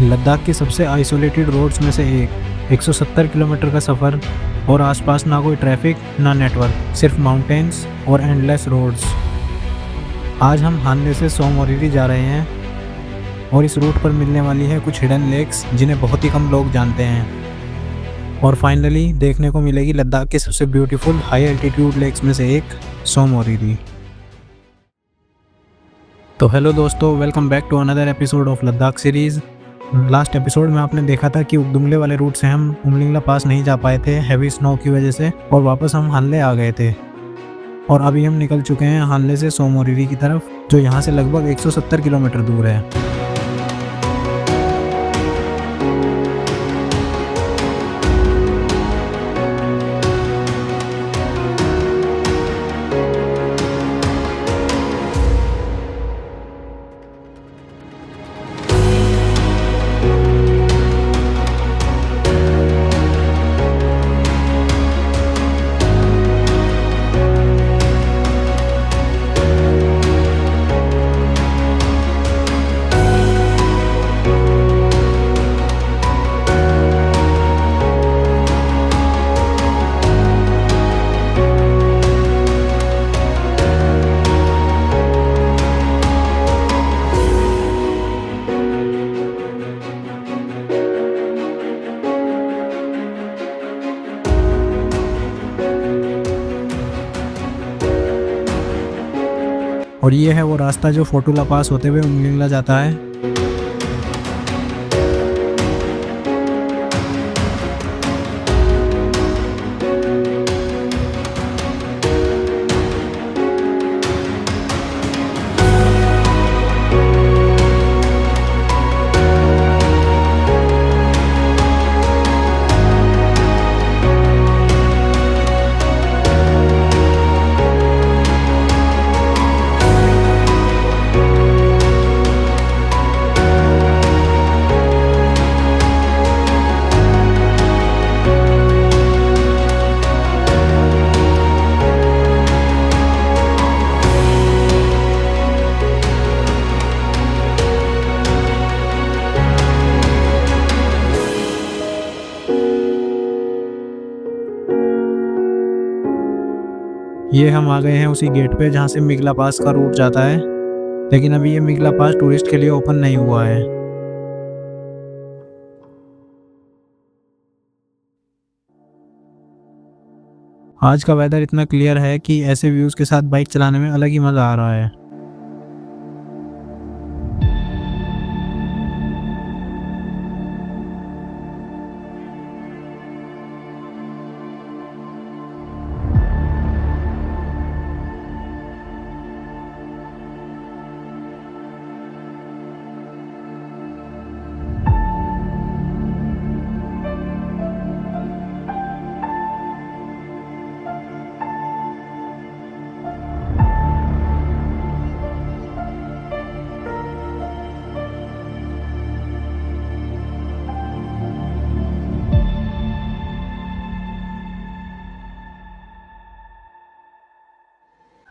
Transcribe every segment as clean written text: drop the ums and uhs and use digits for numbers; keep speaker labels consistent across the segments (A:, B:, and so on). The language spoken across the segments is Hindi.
A: लद्दाख की सबसे आइसोलेटेड रोड्स में से एक 170 किलोमीटर का सफ़र और आसपास ना कोई ट्रैफिक ना नेटवर्क, सिर्फ माउंटेन्स और एंडलेस रोड्स। आज हम हानले से सो मोरिरी जा रहे हैं और इस रूट पर मिलने वाली है कुछ हिडन लेक्स जिन्हें बहुत ही कम लोग जानते हैं। और फाइनली देखने को मिलेगी लद्दाख के सबसे ब्यूटीफुल हाई एल्टीट्यूड लेक्स में से एक, सो मोरिरी। तो हेलो दोस्तों, welcome back to another episode of Ladakh series. Last episode में आपने देखा था कि उगदुमले वाले रूट से हम उमलिंगला पास नहीं जा पाए थे हैवी स्नो की वजह से, और वापस हम हानले आ गए थे। और अभी हम निकल चुके हैं हानले से सो मोरिरी की तरफ, जो यहाँ से लगभग 170 किलोमीटर दूर है। और ये है वो रास्ता जो फोटुला पास होते हुए उमलिंगला जाता है। ये हम आ गए हैं उसी गेट पे जहाँ से मिगला पास का रूट जाता है, लेकिन अभी ये मिगला पास टूरिस्ट के लिए ओपन नहीं हुआ है। आज का वेदर इतना क्लियर है कि ऐसे व्यूज़ के साथ बाइक चलाने में अलग ही मज़ा आ रहा है।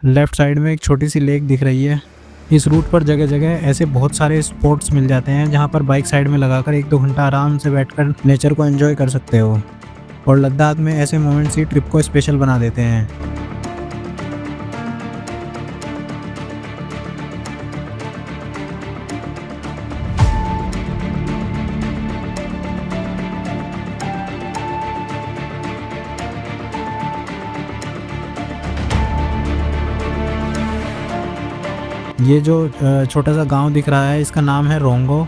A: लेफ्ट साइड में एक छोटी सी लेक दिख रही है। इस रूट पर जगह जगह ऐसे बहुत सारे स्पॉट्स मिल जाते हैं जहाँ पर बाइक साइड में लगाकर 1-2 घंटा आराम से बैठकर नेचर को एंजॉय कर सकते हो। और लद्दाख में ऐसे मोमेंट्स ही ट्रिप को स्पेशल बना देते हैं। ये जो छोटा सा गांव दिख रहा है, इसका नाम है रोंगो।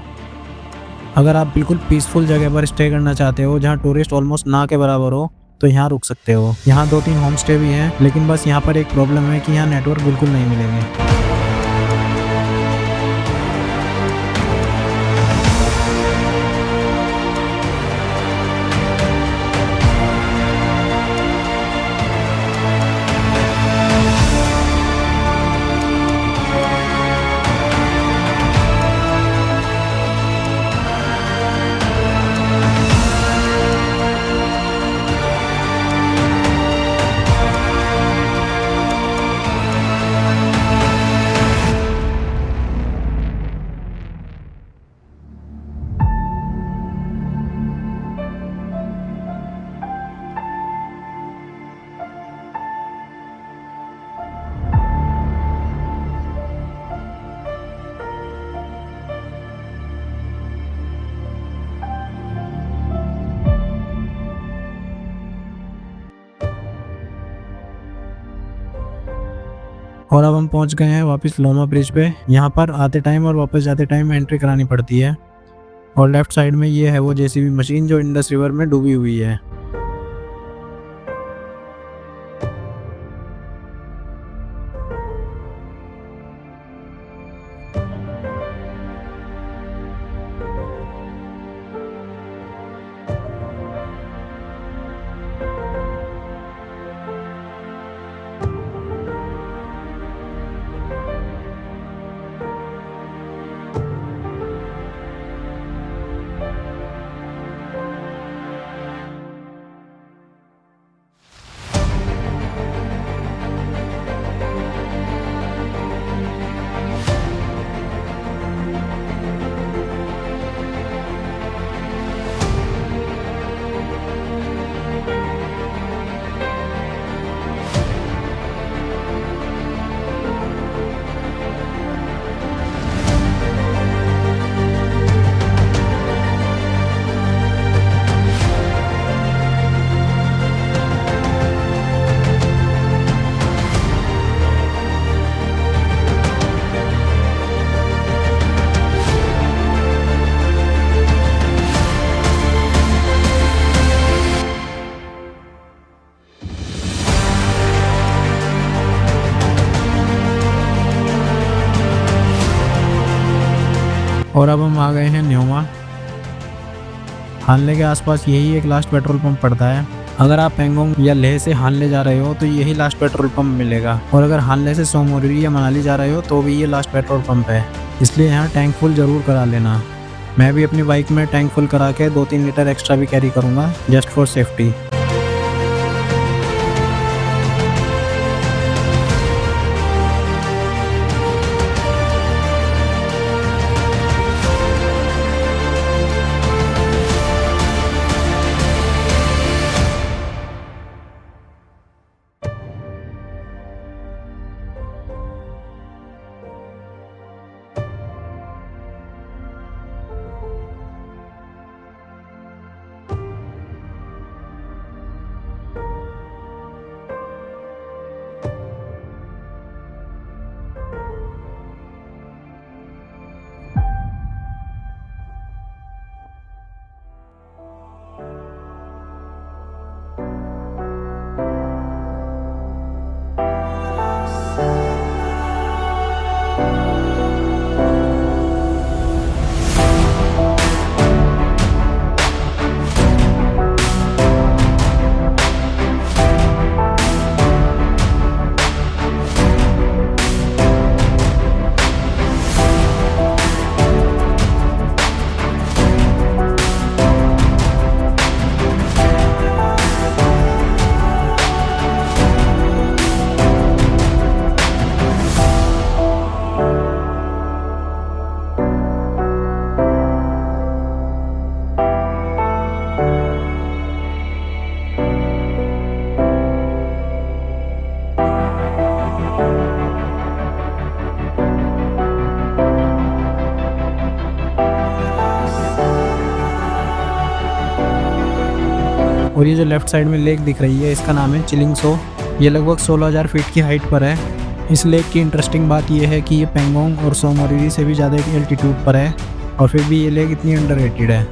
A: अगर आप बिल्कुल पीसफुल जगह पर स्टे करना चाहते हो जहाँ टूरिस्ट ऑलमोस्ट ना के बराबर हो, तो यहाँ रुक सकते हो। यहाँ 2-3 होम स्टे भी हैं, लेकिन बस यहाँ पर एक प्रॉब्लम है कि यहाँ नेटवर्क बिल्कुल नहीं मिलेंगे। और अब हम पहुंच गए हैं वापस लोमा ब्रिज पे। यहाँ पर आते टाइम और वापस जाते टाइम एंट्री करानी पड़ती है। और लेफ्ट साइड में ये है वो जेसीबी मशीन जो इंडस रिवर में डूबी हुई है। और अब हम आ गए हैं न्योमा। हानले के आसपास यही एक लास्ट पेट्रोल पंप पड़ता है। अगर आप पेंगोंग या लेह से हानले जा रहे हो तो यही लास्ट पेट्रोल पंप मिलेगा, और अगर हानले से सोमोरिरी या मनाली जा रहे हो तो भी ये लास्ट पेट्रोल पंप है। इसलिए यहाँ टैंक फुल ज़रूर करा लेना। मैं भी अपनी बाइक में टैंक फुल करा के 2-3 लीटर एक्स्ट्रा भी कैरी करूँगा, जस्ट फॉर सेफ्टी। और ये जो लेफ्ट साइड में लेक दिख रही है इसका नाम है चिलिंगसो। ये लगभग 16,000 फीट की हाइट पर है। इस लेक की इंटरेस्टिंग बात यह है कि ये पेंगोंग और सोमोरिरी से भी ज़्यादा एक एल्टीट्यूड पर है, और फिर भी ये लेक इतनी अंडररेटेड है।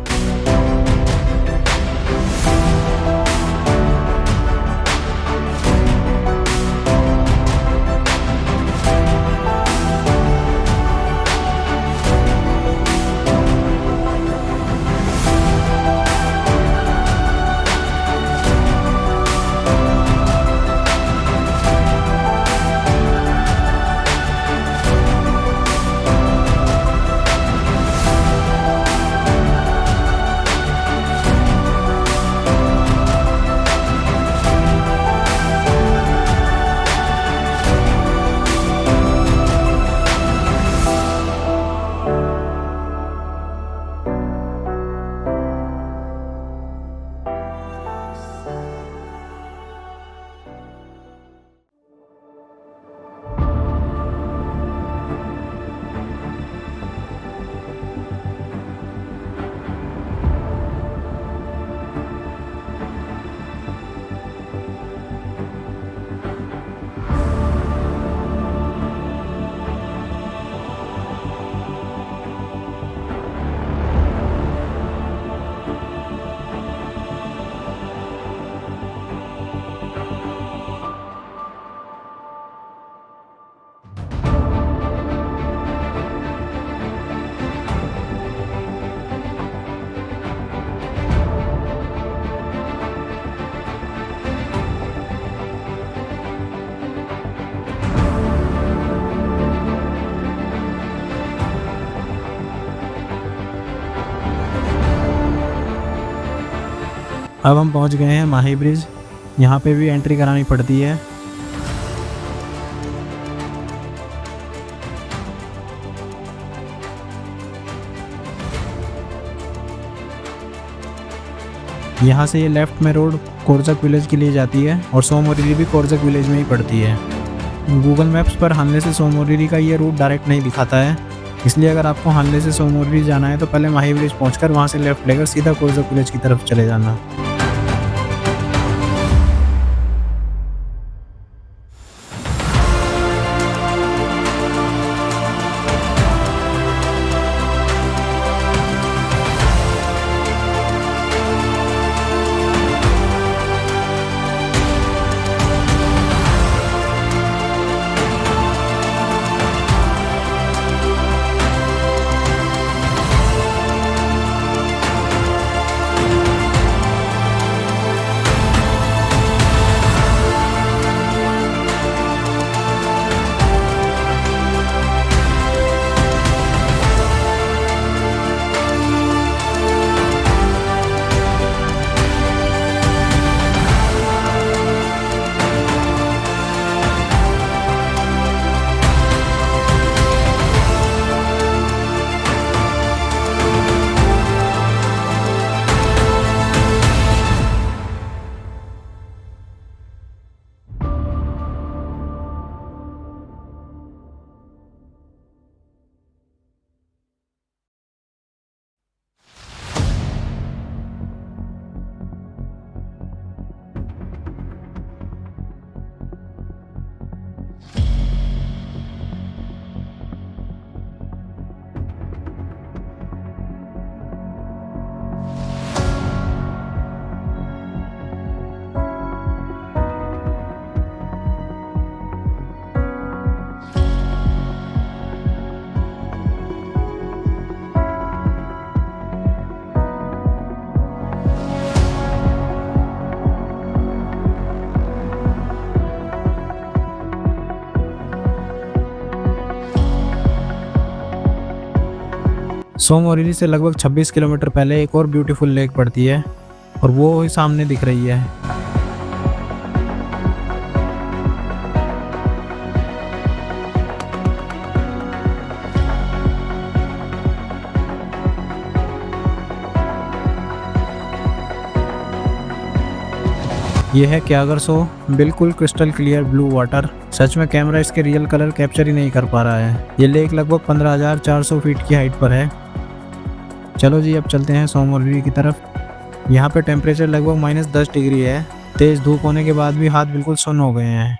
A: अब हम पहुंच गए हैं माही ब्रिज। यहाँ पे भी एंट्री करानी पड़ती है। यहाँ से ये लेफ्ट में रोड कोरचक विलेज के लिए जाती है और सोमोरिरी भी कोरचक विलेज में ही पड़ती है। गूगल मैप्स पर हानले से सोमोरिरी का ये रूट डायरेक्ट नहीं दिखाता है, इसलिए अगर आपको हानले से सोमोरिरी जाना है तो पहले माही ब्रिज पहुंचकर वहाँ से लेफ्ट लेकर सीधा कोरचक विलेज की तरफ चले जाना। सोमोरिरी से लगभग 26 किलोमीटर पहले एक और ब्यूटीफुल लेक पड़ती है और वो ही सामने दिख रही है। यह है क्यागरसो, बिल्कुल क्रिस्टल क्लियर ब्लू वाटर। सच में कैमरा इसके रियल कलर कैप्चर ही नहीं कर पा रहा है। ये लेक लगभग 15,400 फीट की हाइट पर है। चलो जी, अब चलते हैं सोमोरिरी की तरफ। यहाँ पे टेम्परेचर लगभग -10 डिग्री है। तेज धूप होने के बाद भी हाथ बिल्कुल सुन्न हो गए हैं।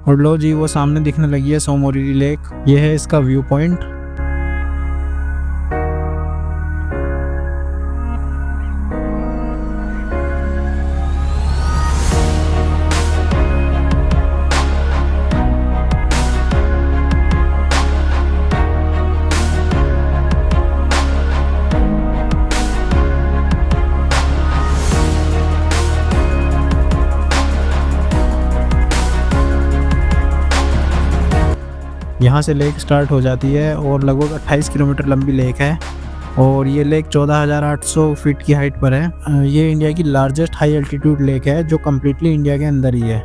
A: और लो जी, वो सामने दिखने लगी है सोमोरिरी लेक। ये है इसका व्यू पॉइंट। यहाँ से लेक स्टार्ट हो जाती है और लगभग 28 किलोमीटर लंबी लेक है। और ये लेक 14,800 फीट की हाइट पर है। ये इंडिया की लार्जेस्ट हाई एल्टीट्यूड लेक है जो कम्प्लीटली इंडिया के अंदर ही है।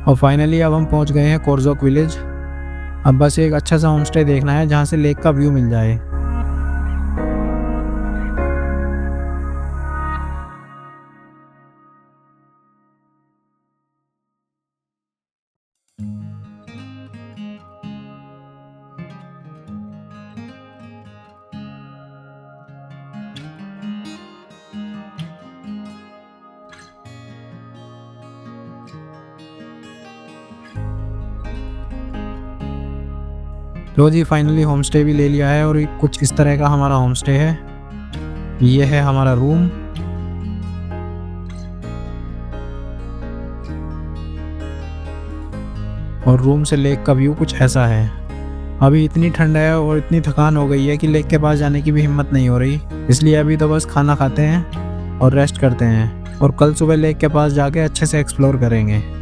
A: और फाइनली अब हम पहुंच गए हैं कोरजोक विलेज। अब बस एक अच्छा सा होम स्टे देखना है जहां से लेक का व्यू मिल जाए। तो जी फाइनली होम स्टे भी ले लिया है और कुछ इस तरह का हमारा होम स्टे है। ये है हमारा रूम। और रूम से लेक का व्यू कुछ ऐसा है। अभी इतनी ठंड है और इतनी थकान हो गई है कि लेक के पास जाने की भी हिम्मत नहीं हो रही, इसलिए अभी तो बस खाना खाते हैं और रेस्ट करते हैं और कल सुबह लेक के पास जाके अच्छे से एक्सप्लोर करेंगे।